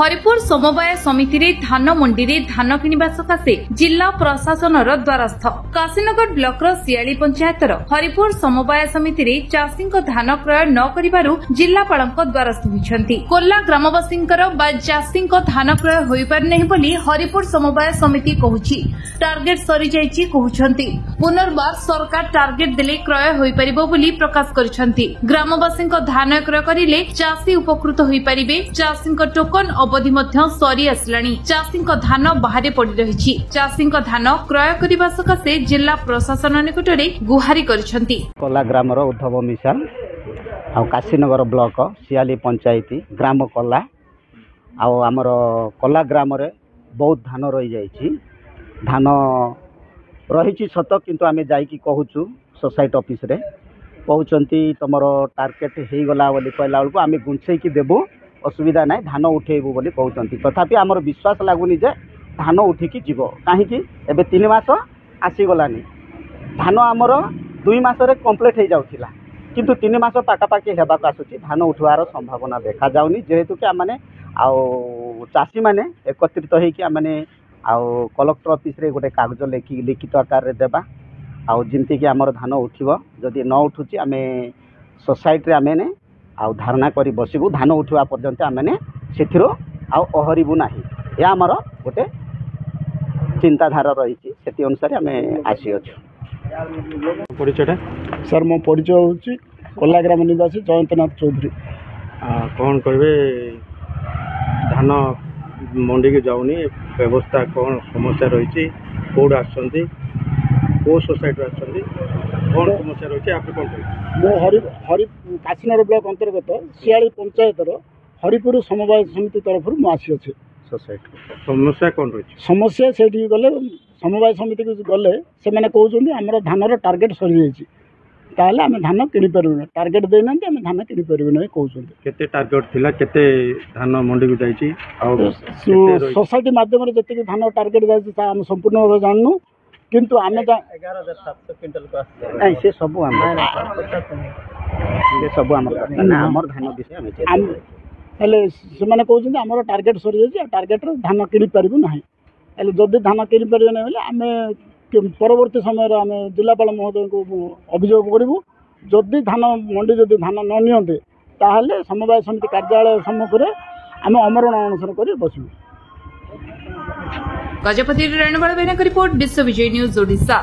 हरिपुर समवाय समिति रे धान मंडी रे धान किनिबा सकाशे जिला प्रशासनर द्वारस्थ काशीनगर ब्लॉक रो सियाली पंचायतर हरिपुर समवाय समिति रे चाषीक धान क्रय न करिबारु जिल्लापालक द्वारस्थ होइछन्ति। कोल्ला ग्रामवासींकर बा चाषीक धान क्रय होई पार नहि बोली हरिपुर समवाय समिति कहूछि। टार्गेट सरी जाइछि कहउछन्ति। पुनर्बार सरकार टार्गेट देले क्रय होई परिबो बोली प्रकाश करिसन्ति। ग्रामवासींक धान क्रय करिले चाषी उपकृत होई परिबे। चाषीक टोकन अवधि मध्य सरी आसलानी। चाषीक धान बाहरे पड़ी रहिछि। चाषीक धान क्रय करिबा सकाशे जिला प्रशासन निकटरे गुहारी करिसन्ति। कोला ग्रामर उद्धव मिसाल आ काशीनगर ब्लॉक सियाली पंचायती ग्राम कोला आमर कोला ग्राम रे बहुत धान रही जाइछि। धान रही सत किंतु आमे जाइकी कहूछु सोसाइटी ऑफिस रे कहउचंती तमरो टार्गेट हे गला बोली कहला बेलको आमे गुंछे की देबो असुविधा नाही धान उठेबो बोली कहउचंती। तथापि हमर विश्वास लागुनी जे धान उठिकी जीवो काहेकि एबे 3 मास आसी गलानी। धान हमर 2 मास रे कंप्लीट हे जाउथिला किंतु 3 मास पाखापाखि हेबा आसुची धान उठवार संभावना देखा जाउनी। जेहेतु कि आमाने आउ चाषी माने एकत्रित होइकी आमाने आउ कलेक्टर ऑफिस रे गोटे कागज लिखित आकार रे देबा आउ जिमती कि आमर धान उठिबो। जदि न उठुची आमे सोसाइटी रे आमे आउ धारणा करी बसिबु। धान उठवा पर्यंत आमे सेथिरो आउ अहरिबु नाही। या आमर गोटे चिंताधारा रही सेति अनुसार आमे आसी अछु। परिचयटा सर मो परिचय होची कोल्ला ग्राम निवासी जयंतनाथ चौधरी। कौन कहबे धान मंडी के जाऊनी व्यवस्था कौन समस्या रही कौड़ आसछन्ती को सोसाइटी आसछन्ती कौन समस्या रही आप कौन कहबे? मो हरि काशीनगर ब्लॉक अंतर्गत सियाली पंचायतर हरिपुर समवाय समिति तरफ मु आसी अछि। सोसाइटी समस्या कौन रही? समस्या से गले समवाय समिति को गले से माने कहउछन्ती हमर धानर टार्गेट सरी जाइछि ताले आमे धान किनि परबे ना। टार्गेट देइ नंती आमे धान किनि परबे नै कहउछन्ती। केते टार्गेट थिला केते धान मंडी को जाइछि आ सोसाइटी माध्यम रे जति धान टार्गेट जाइछि ता हम संपूर्ण भाबे जाननु किंतु आमे 11700 क्विंटल को आसी नै से सब हमर ना हमर धान विषय आमे हेले से माने कहउछन्ती हमर टार्गेट सरी जाइछि टार्गेट रे धान किनि परबे नाही। हेले जदि धान किनि परबे नै बोले आमे परवर्ती समय आम जिलापाल महोदय को अभियोग करूँ। जदि धान मंडी जदि धान न नियंते ताहले समवाय समिति कार्यालय सम्मुखें आम अमरण अनशन कर बसबू। गजपति रणबल रिपोर्ट विश्व विजय न्यूज ओडिशा।